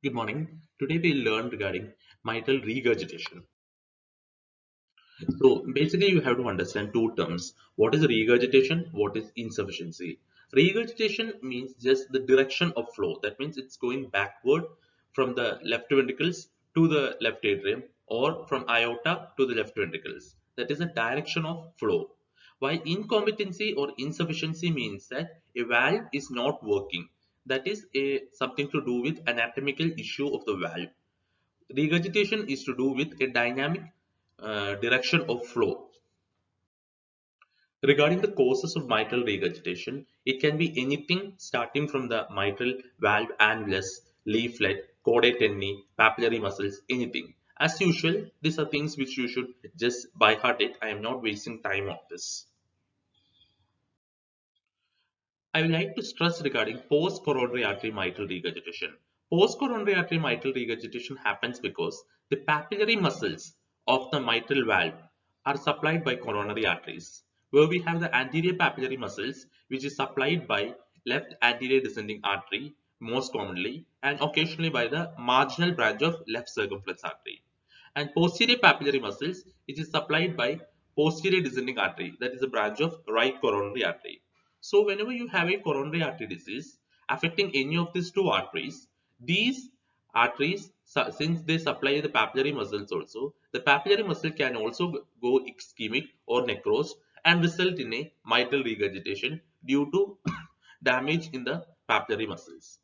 Good morning. Today we'll learn regarding mitral regurgitation. So basically you have to understand two terms. What is regurgitation? What is insufficiency? Regurgitation means just the direction of flow. That means it's going backward from the left ventricles to the left atrium or from aorta to the left ventricles. That is the direction of flow. While incompetency or insufficiency means that a valve is not working. That is something to do with anatomical issue of the valve. Regurgitation is to do with a dynamic direction of flow. Regarding the causes of mitral regurgitation, it can be anything starting from the mitral valve annulus, leaflet, chordae tendineae, papillary muscles, anything. As usual, these are things which you should just by heart it. I am not wasting time on this. I would like to stress regarding post-coronary artery mitral regurgitation. Post-coronary artery mitral regurgitation happens because the papillary muscles of the mitral valve are supplied by coronary arteries, where we have the anterior papillary muscles, which is supplied by left anterior descending artery most commonly, and occasionally by the marginal branch of left circumflex artery. And posterior papillary muscles, which is supplied by posterior descending artery, that is a branch of right coronary artery. So whenever you have a coronary artery disease affecting any of these two arteries, these arteries, since they supply the papillary muscles also, the papillary muscle can also go ischemic or necrosed and result in a mitral regurgitation due to damage in the papillary muscles.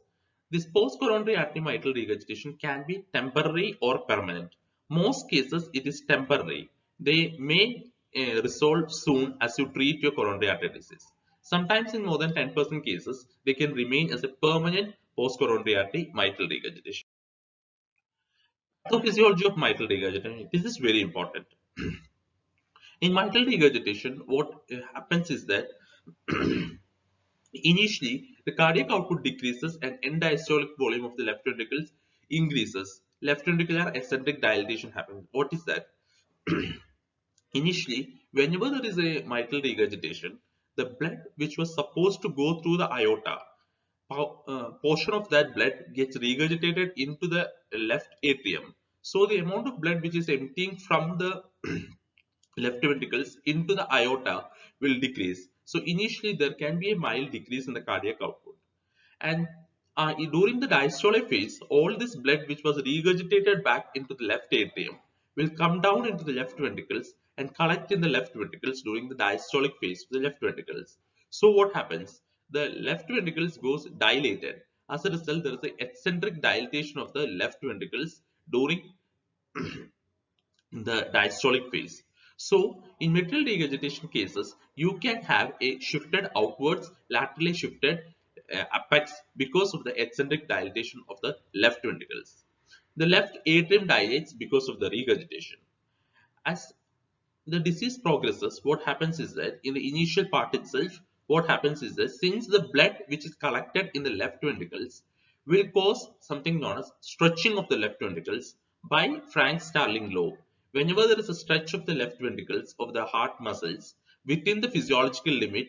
This post-coronary artery mitral regurgitation can be temporary or permanent. Most cases it is temporary. They may resolve soon as you treat your coronary artery disease. Sometimes in more than 10% cases, they can remain as a permanent post-coronary artery mitral regurgitation. Pathophysiology of mitral regurgitation. This is very important. In mitral regurgitation, what happens is that initially, the cardiac output decreases and end diastolic volume of the left ventricles increases. Left ventricular eccentric dilatation happens. What is that? Initially, whenever there is a mitral regurgitation, the blood which was supposed to go through the aorta, portion of that blood gets regurgitated into the left atrium. So the amount of blood which is emptying from the left ventricles into the aorta will decrease. So initially there can be a mild decrease in the cardiac output. And during the diastolic phase, all this blood which was regurgitated back into the left atrium will come down into the left ventricles and collect in the left ventricles during the diastolic phase of the left ventricles. So what happens? The left ventricles goes dilated. As a result, there is an eccentric dilatation of the left ventricles during the diastolic phase. So, in mitral regurgitation cases, you can have a shifted outwards, laterally shifted apex because of the eccentric dilatation of the left ventricles. The left atrium dilates because of the regurgitation. As the disease progresses, what happens is that in the initial part itself, what happens is that since the blood which is collected in the left ventricles will cause something known as stretching of the left ventricles by Frank-Starling law. Whenever there is a stretch of the left ventricles of the heart muscles within the physiological limit,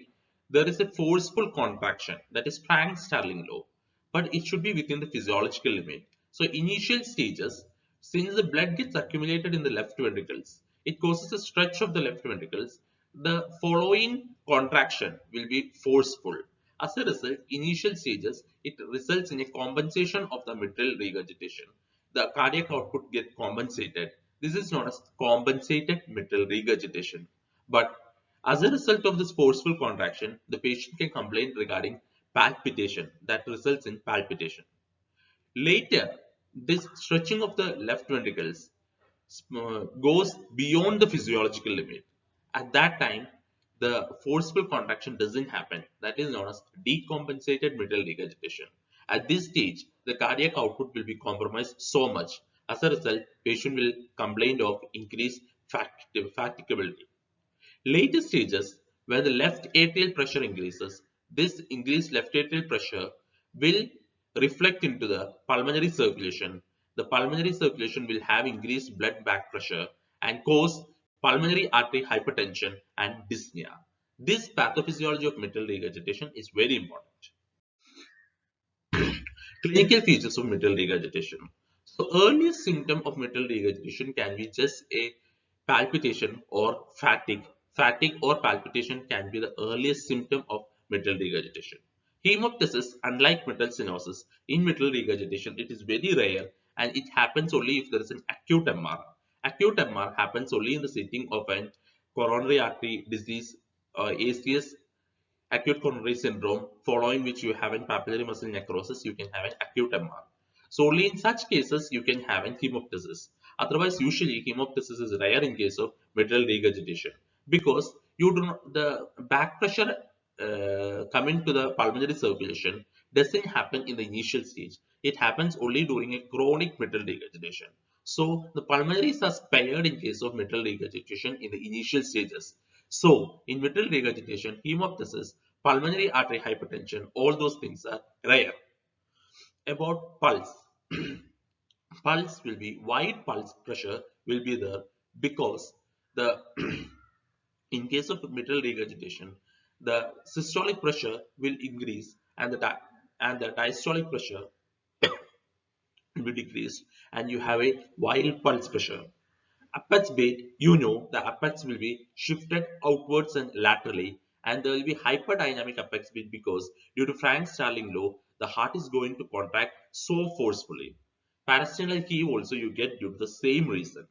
there is a forceful contraction, that is Frank-Starling law, but it should be within the physiological limit. So initial stages, since the blood gets accumulated in the left ventricles, it causes a stretch of the left ventricles. The following contraction will be forceful. As a result, initial stages, it results in a compensation of the mitral regurgitation. The cardiac output gets compensated. This is known as compensated mitral regurgitation. But as a result of this forceful contraction, the patient can complain regarding palpitation that results in palpitation. Later, this stretching of the left ventricles goes beyond the physiological limit. At that time, the forceful contraction doesn't happen. That is known as decompensated mitral regurgitation. At this stage, the cardiac output will be compromised so much. As a result, patient will complain of increased fatigability. Later stages, where the left atrial pressure increases, this increased left atrial pressure will reflect into the pulmonary circulation. The pulmonary circulation will have increased blood back pressure and cause pulmonary artery hypertension and dyspnea. This pathophysiology of mitral regurgitation is very important. Clinical features of mitral regurgitation. So earliest symptom of mitral regurgitation can be just a palpitation or fatigue. Fatigue or palpitation can be the earliest symptom of mitral regurgitation. Hemoptysis, unlike mitral stenosis, in mitral regurgitation it is very rare and it happens only if there is an acute MR. Acute MR happens only in the setting of an coronary artery disease, ACS, acute coronary syndrome, following which you have an papillary muscle necrosis, you can have an acute MR. So only in such cases you can have an hemoptysis. Otherwise, usually hemoptysis is rare in case of mitral regurgitation because you do not, the back pressure coming to the pulmonary circulation doesn't happen in the initial stage. It happens only during a chronic mitral regurgitation. So the pulmonaries are spared in case of mitral regurgitation in the initial stages. So in mitral regurgitation, hemoptysis, pulmonary artery hypertension, all those things are rare. About pulse, pulse will be wide pulse pressure will be there because the in case of mitral regurgitation, the systolic pressure will increase and the diastolic pressure will be decreased, and you have a wide pulse pressure. Apex beat, you know the apex will be shifted outwards and laterally, and there will be hyperdynamic apex beat because due to Frank Starling law, the heart is going to contract so forcefully. Parasternal heave also you get due to the same reason.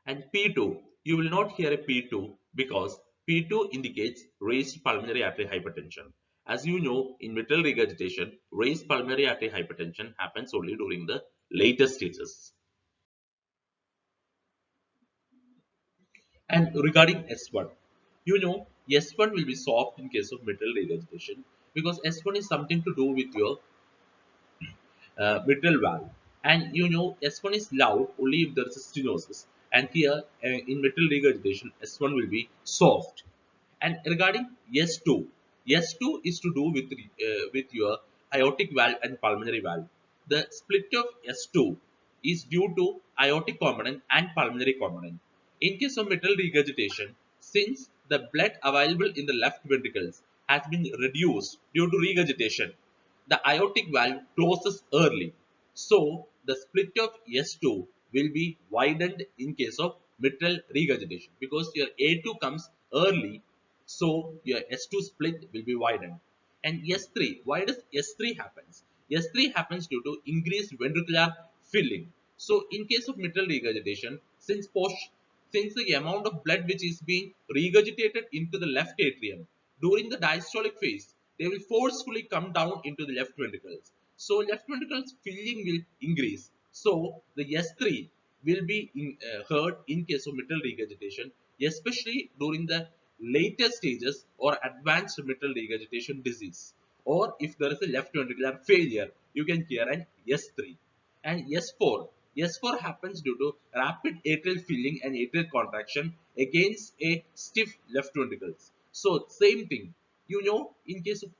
And P2, you will not hear a P2 because P2 indicates raised pulmonary artery hypertension. As you know, in mitral regurgitation, raised pulmonary artery hypertension happens only during the later stages. And regarding S1, you know S1 will be soft in case of mitral regurgitation because S1 is something to do with your mitral valve. And you know S1 is loud only if there is a stenosis. And here in mitral regurgitation, S1 will be soft. And regarding S2, S2 is to do with your aortic valve and pulmonary valve. The split of S2 is due to aortic component and pulmonary component. In case of mitral regurgitation, since the blood available in the left ventricles has been reduced due to regurgitation, the aortic valve closes early. So the split of S2 will be widened in case of mitral regurgitation because your A2 comes early, so your S2 split will be widened. And S3, why does S3 happens? S3 happens due to increased ventricular filling. So in case of mitral regurgitation, since the amount of blood which is being regurgitated into the left atrium during the diastolic phase, they will forcefully come down into the left ventricles. So left ventricles filling will increase. So the S3 will be heard in case of mitral regurgitation, especially during the later stages or advanced mitral regurgitation disease. Or if there is a left ventricular failure, you can hear an S3. And S4, S4 happens due to rapid atrial filling and atrial contraction against a stiff left ventricles. So same thing, you know, in case of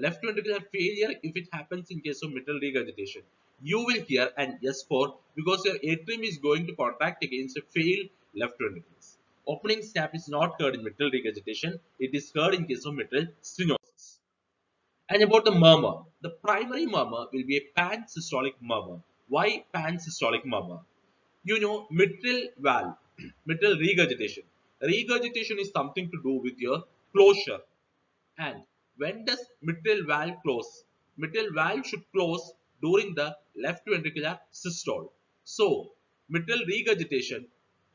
left ventricular failure, if it happens in case of mitral regurgitation, you will hear an S4 because your atrium is going to contract against a failed left ventricles. Opening snap is not heard in mitral regurgitation, it is heard in case of mitral stenosis. And about the murmur, the primary murmur will be a pan-systolic murmur. Why pan-systolic murmur? You know, mitral valve, mitral regurgitation. Regurgitation is something to do with your closure. And when does mitral valve close? Mitral valve should close during the left ventricular systole. So, mitral regurgitation,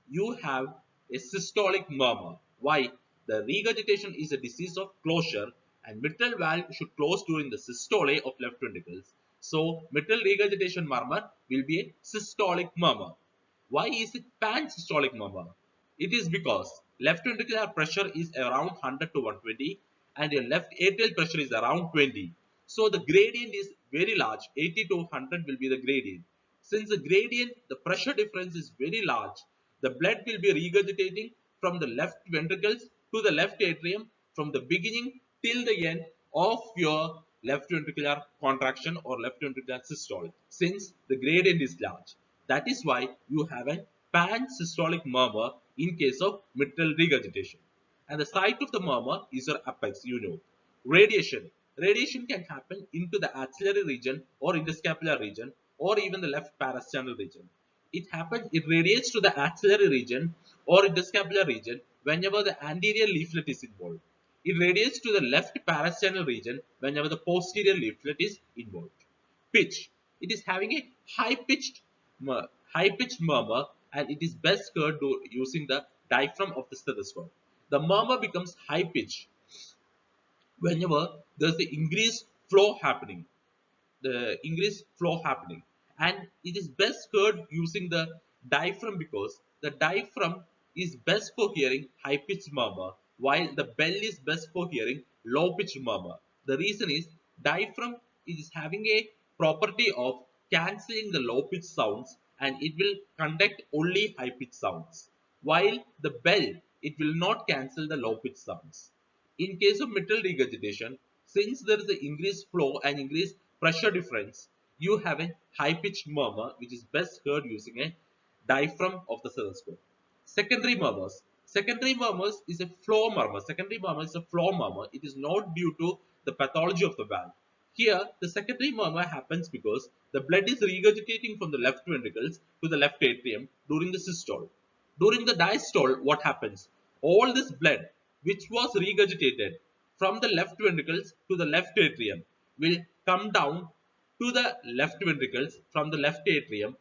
you have a systolic murmur. Why? The regurgitation is a disease of closure and mitral valve should close during the systole of left ventricles. So, mitral regurgitation murmur will be a systolic murmur. Why is it pan-systolic murmur? It is because left ventricular pressure is around 100 to 120 and your left atrial pressure is around 20. So the gradient is very large, 80 to 100 will be the gradient. Since the gradient, the pressure difference is very large, the blood will be regurgitating from the left ventricles to the left atrium from the beginning till the end of your left ventricular contraction or left ventricular systole since the gradient is large. That is why you have a pan-systolic murmur in case of mitral regurgitation. And the site of the murmur is your apex, you know. Radiation. Radiation can happen into the axillary region or interscapular region or even the left parasternal region. It radiates to the axillary region or interscapular region whenever the anterior leaflet is involved. It radiates to the left parasternal region whenever the posterior leaflet is involved. Pitch. It is having a high pitched murmur, and it is best heard using the diaphragm of the stethoscope. The murmur becomes high pitched whenever there's the increased flow happening, and it is best heard using the diaphragm because the diaphragm is best for hearing high pitched murmur while the bell is best for hearing low pitched murmur. The reason is diaphragm is having a property of cancelling the low pitched sounds, and it will conduct only high pitched sounds, while the bell, it will not cancel the low pitched sounds. In case of mitral regurgitation, since there is an increased flow and increased pressure difference, you have a high-pitched murmur which is best heard using a diaphragm of the stethoscope. Secondary murmurs. Secondary murmurs is a flow murmur. Secondary murmur is a flow murmur. It is not due to the pathology of the valve. Here, the secondary murmur happens because the blood is regurgitating from the left ventricles to the left atrium during the systole. During the diastole, what happens? All this blood which was regurgitated from the left ventricles to the left atrium will come down to the left ventricles from the left atrium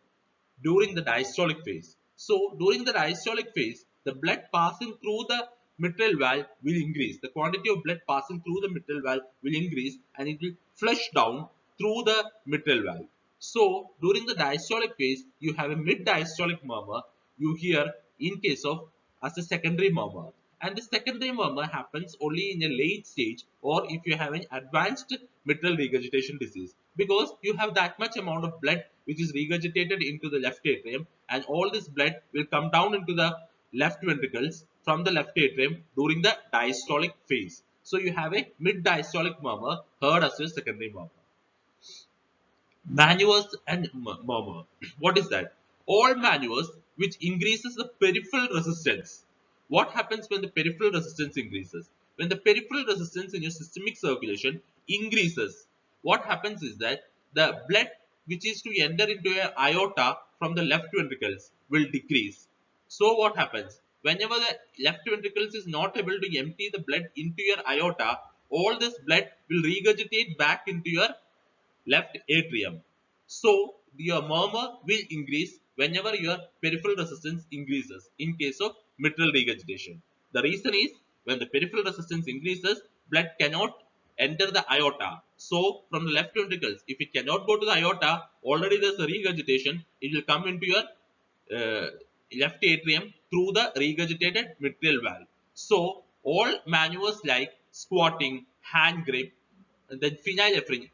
during the diastolic phase. So during the diastolic phase, the blood passing through the mitral valve will increase. The quantity of blood passing through the mitral valve will increase, and it will flush down through the mitral valve. So during the diastolic phase, you have a mid-diastolic murmur you hear in case of as a secondary murmur. And the secondary murmur happens only in a late stage or if you have an advanced mitral regurgitation disease, because you have that much amount of blood which is regurgitated into the left atrium, and all this blood will come down into the left ventricles from the left atrium during the diastolic phase. So you have a mid-diastolic murmur heard as a secondary murmur. Maneuvers and murmur. What is that? All maneuvers which increases the peripheral resistance. What happens when the peripheral resistance increases? When the peripheral resistance in your systemic circulation increases, what happens is that the blood which is to enter into your aorta from the left ventricles will decrease. So what happens? Whenever the left ventricles is not able to empty the blood into your aorta, all this blood will regurgitate back into your left atrium. So your murmur will increase whenever your peripheral resistance increases in case of mitral regurgitation. The reason is when the peripheral resistance increases, blood cannot enter the aorta. So from the left ventricles, if it cannot go to the aorta, already there is a regurgitation, it will come into your uh, left atrium through the regurgitated mitral valve. So all maneuvers like squatting, hand grip, and then phenylephrine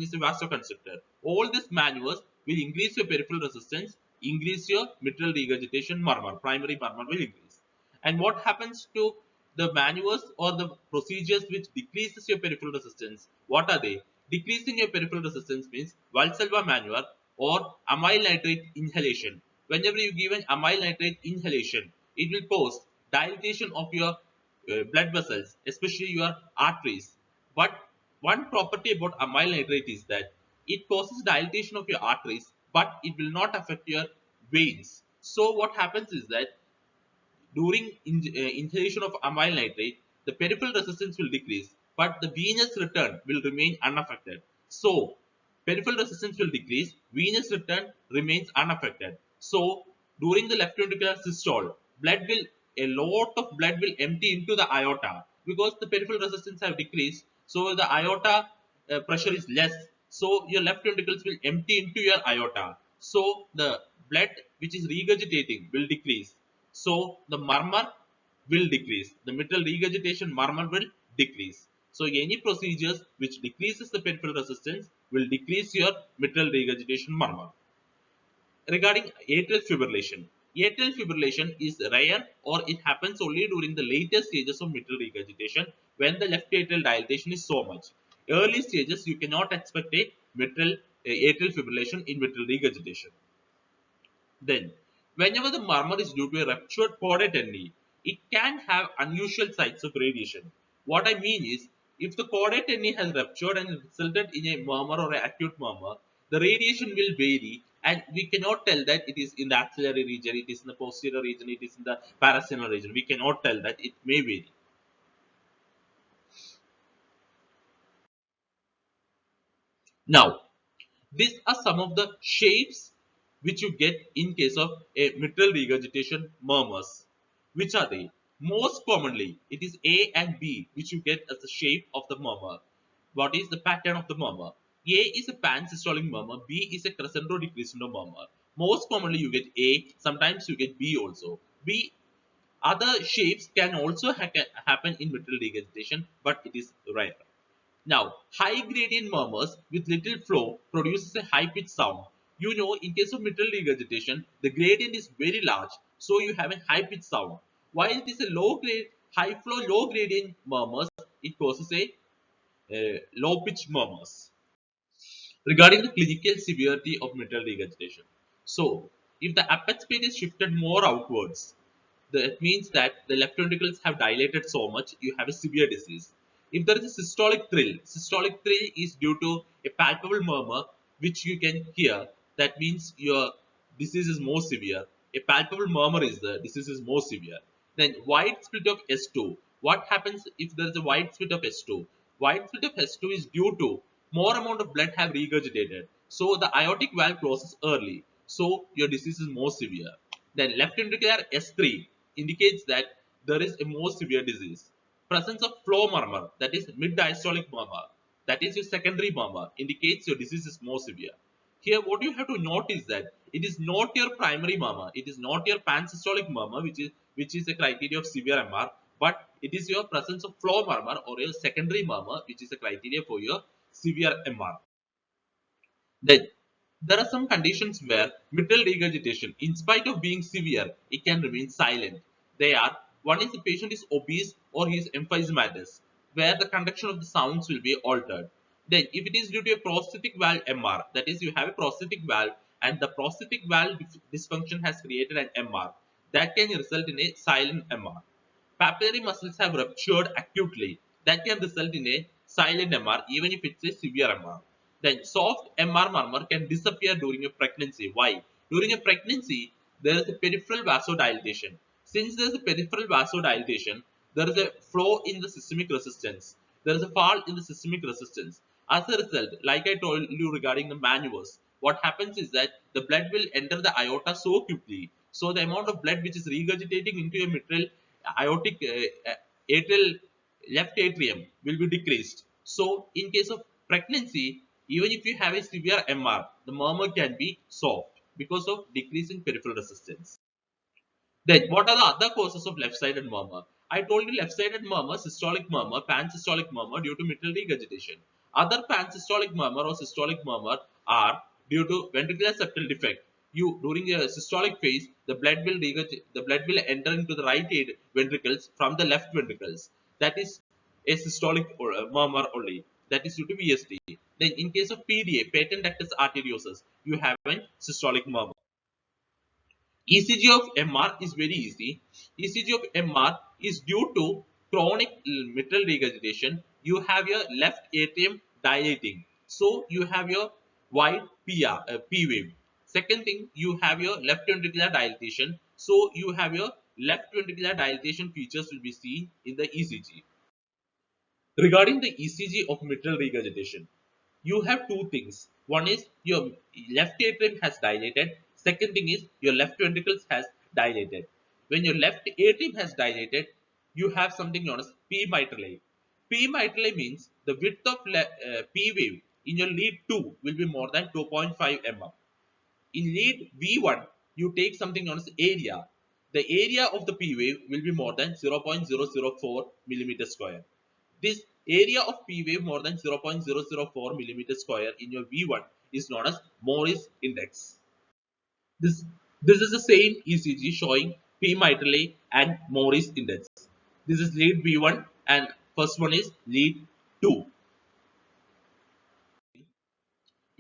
is a vasoconstrictor. All these maneuvers will increase your peripheral resistance, increase your mitral regurgitation murmur, primary murmur will increase. And what happens to the maneuvers or the procedures which decreases your peripheral resistance? What are they? Decreasing your peripheral resistance means Valsalva maneuver or amyl nitrate inhalation. Whenever you give an amyl nitrate inhalation, it will cause dilatation of your blood vessels, especially your arteries. But one property about amyl nitrate is that it causes dilatation of your arteries, but it will not affect your veins. So what happens is that during inhalation of amyl nitrate, the peripheral resistance will decrease, but the venous return will remain unaffected. So, peripheral resistance will decrease, venous return remains unaffected. So, during the left ventricular systole, a lot of blood will empty into the aorta because the peripheral resistance have decreased. So, the aorta pressure is less. So, your left ventricles will empty into your aorta. So, the blood which is regurgitating will decrease. So the murmur will decrease. The mitral regurgitation murmur will decrease. So any procedures which decreases the peripheral resistance will decrease your mitral regurgitation murmur. Regarding atrial fibrillation. Atrial fibrillation is rare or it happens only during the later stages of mitral regurgitation when the left atrial dilatation is so much. Early stages you cannot expect a atrial fibrillation in mitral regurgitation. Then, whenever the murmur is due to a ruptured chordae tendineae, it can have unusual sites of radiation. What I mean is, If the caudate tenny has ruptured and resulted in a murmur or an acute murmur, the radiation will vary and we cannot tell that it is in the axillary region, it is in the posterior region, it is in the parasternal region. We cannot tell that, it may vary. Now, these are some of the shapes which you get in case of a mitral regurgitation murmurs. Which are they? Most commonly, it is A and B which you get as the shape of the murmur. What is the pattern of the murmur? A is a pansystolic murmur, B is a crescendo decrescendo murmur. Most commonly you get A, sometimes you get B also. B other shapes can also happen in mitral regurgitation, but it is rare. Now, high gradient murmurs with little flow produces a high pitched sound. You know, in case of mitral regurgitation, the gradient is very large, so you have a high pitched sound. While it is a high flow, low gradient murmurs, it causes a low pitched murmurs. Regarding the clinical severity of mitral regurgitation. So, if the apex plate is shifted more outwards, that means that the left ventricles have dilated so much, you have a severe disease. If there is a systolic thrill is due to a palpable murmur which you can hear, that means your disease is more severe. A palpable murmur is the disease is more severe. Then wide split of S2. What happens if there is a wide split of S2? Wide split of S2 is due to more amount of blood have regurgitated. So the aortic valve closes early. So your disease is more severe. Then left ventricular S3 indicates that there is a more severe disease. Presence of flow murmur, that is mid diastolic murmur, that is your secondary murmur, indicates your disease is more severe. Here, what you have to note is that it is not your primary murmur, it is not your pansystolic murmur, which is a criteria of severe MR, but it is your presence of flow murmur or your secondary murmur, which is a criteria for your severe MR. Then there are some conditions where mitral regurgitation, in spite of being severe, it can remain silent. They are: one is the patient is obese or he is emphysematous, where the conduction of the sounds will be altered. Then, if it is due to a prosthetic valve MR, that is, you have a prosthetic valve and the prosthetic valve dysfunction has created an MR, that can result in a silent MR. Papillary muscles have ruptured acutely. That can result in a silent MR even if it's a severe MR. Then soft MR murmur can disappear during a pregnancy. Why? During a pregnancy, there is a peripheral vasodilatation. Since there is a peripheral vasodilatation, there is a flow in the systemic resistance. There is a fall in the systemic resistance. As a result, like I told you regarding the maneuvers, what happens is that the blood will enter the aorta so quickly. So the amount of blood which is regurgitating into a mitral aortic atrial left atrium will be decreased. So in case of pregnancy, even if you have a severe MR, the murmur can be soft because of decreasing peripheral resistance. Then, what are the other causes of left-sided murmur? I told you left-sided murmur, systolic murmur, pansystolic murmur due to mitral regurgitation. Other pansystolic murmur or systolic murmur are due to ventricular septal defect. You during a systolic phase, the blood will enter into the right ventricles from the left ventricles. That is a systolic murmur only. That is due to VSD. Then, in case of PDA, patent ductus arteriosus, you have a systolic murmur. ECG of MR is very easy. ECG of MR is due to chronic mitral regurgitation. You have your left atrium dilating. So you have your wide P wave. Second thing, you have your left ventricular dilatation. So you have your left ventricular dilatation features will be seen in the ECG. Regarding the ECG of mitral regurgitation, you have two things. One is your left atrium has dilated. Second thing is your left ventricles has dilated. When your left atrium has dilated, you have something known as P mitrale. P mitrale means the width of P wave in your lead 2 will be more than 2.5 mm. In lead V1, you take something known as area. The area of the P wave will be more than 0.004 millimeter square. This area of P wave more than 0.004 millimeter square in your V1 is known as Morris index. This, this is the same ECG showing P mitrale and Morris index. This is lead V1 and first one is lead 2.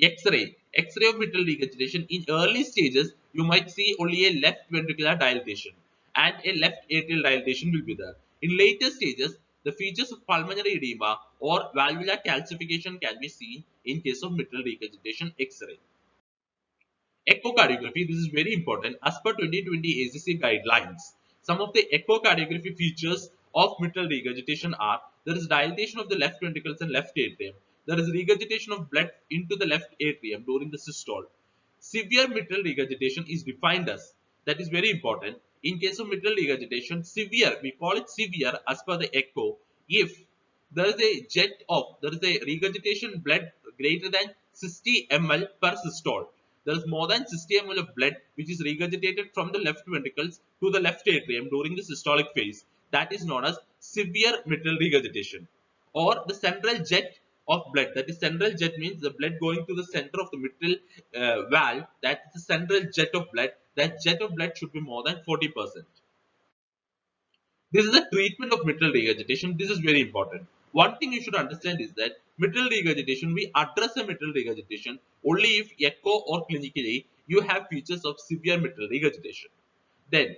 X-ray. X-ray of mitral regurgitation. In early stages, you might see only a left ventricular dilatation and a left atrial dilatation will be there. In later stages, the features of pulmonary edema or valvular calcification can be seen in case of mitral regurgitation X-ray. Echocardiography, this is very important. As per 2020 ACC guidelines, some of the echocardiography features of mitral regurgitation are: there is dilatation of the left ventricles and left atrium, there is regurgitation of blood into the left atrium during the systole. Severe mitral regurgitation is defined as, that is very important. In case of mitral regurgitation, severe, we call it severe as per the echo, if there is a regurgitation blood greater than 60 ml per systole. There is more than 60 ml of blood which is regurgitated from the left ventricles to the left atrium during the systolic phase. That is known as severe mitral regurgitation. Or the central jet of blood, that is central jet means the blood going to the center of the mitral valve, that is the central jet of blood. That jet of blood should be more than 40%. This is the treatment of mitral regurgitation. This is very important. One thing you should understand is that mitral regurgitation, we address a mitral regurgitation only if echo or clinically you have features of severe mitral regurgitation. Then,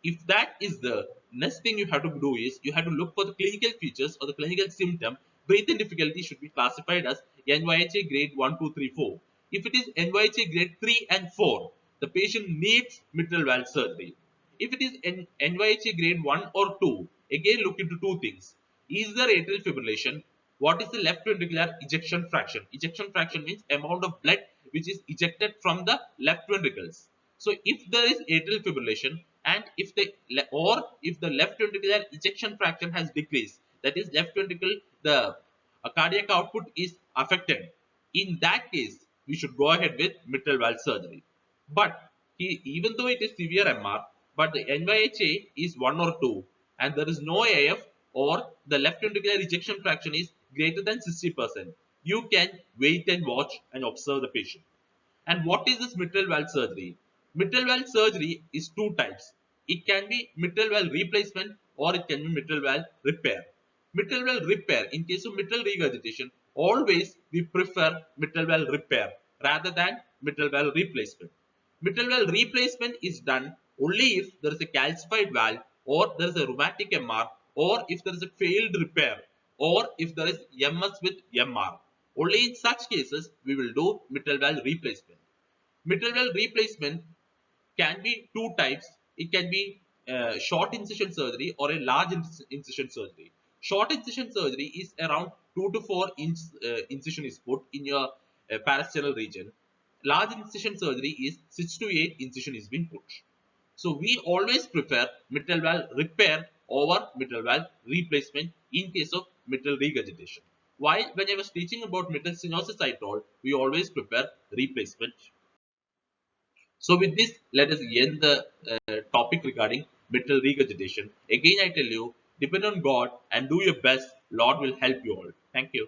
if that is the next thing you have to do is you have to look for the clinical features or the clinical symptom. Breathing difficulty should be classified as NYHA grade 1, 2, 3, 4. If it is NYHA grade 3 and 4, the patient needs mitral valve surgery. If it is NYHA grade 1 or 2, again look into two things. Is there atrial fibrillation? What is the left ventricular ejection fraction? Ejection fraction means amount of blood which is ejected from the left ventricles. So if there is atrial fibrillation and if the left ventricular ejection fraction has decreased, that is left ventricle, the cardiac output is affected, in that case we should go ahead with mitral valve surgery. But even though it is severe MR, but the NYHA is 1 or 2 and there is no AF or the left ventricular ejection fraction is greater than 60%, you can wait and watch and observe the patient. And what is this mitral valve surgery? Mitral valve surgery is two types. It can be mitral valve replacement or it can be mitral valve repair. Mitral valve repair, in case of mitral regurgitation, always we prefer mitral valve repair rather than mitral valve replacement. Mitral valve replacement is done only if there is a calcified valve or there is a rheumatic MR or if there is a failed repair or if there is MS with MR. Only in such cases we will do mitral valve replacement. Mitral valve replacement can be two types. It can be short incision surgery or a large incision surgery. Short incision surgery is around 2 to 4 inch incision is put in your parasternal region. Large incision surgery is 6 to 8 incision is being put. So we always prefer mitral valve repair over mitral valve replacement in case of mitral regurgitation. While when I was teaching about mitral stenosis, I told we always prefer replacement. So with this, let us end the topic regarding mitral regurgitation. Again, I tell you, depend on God and do your best. Lord will help you all. Thank you.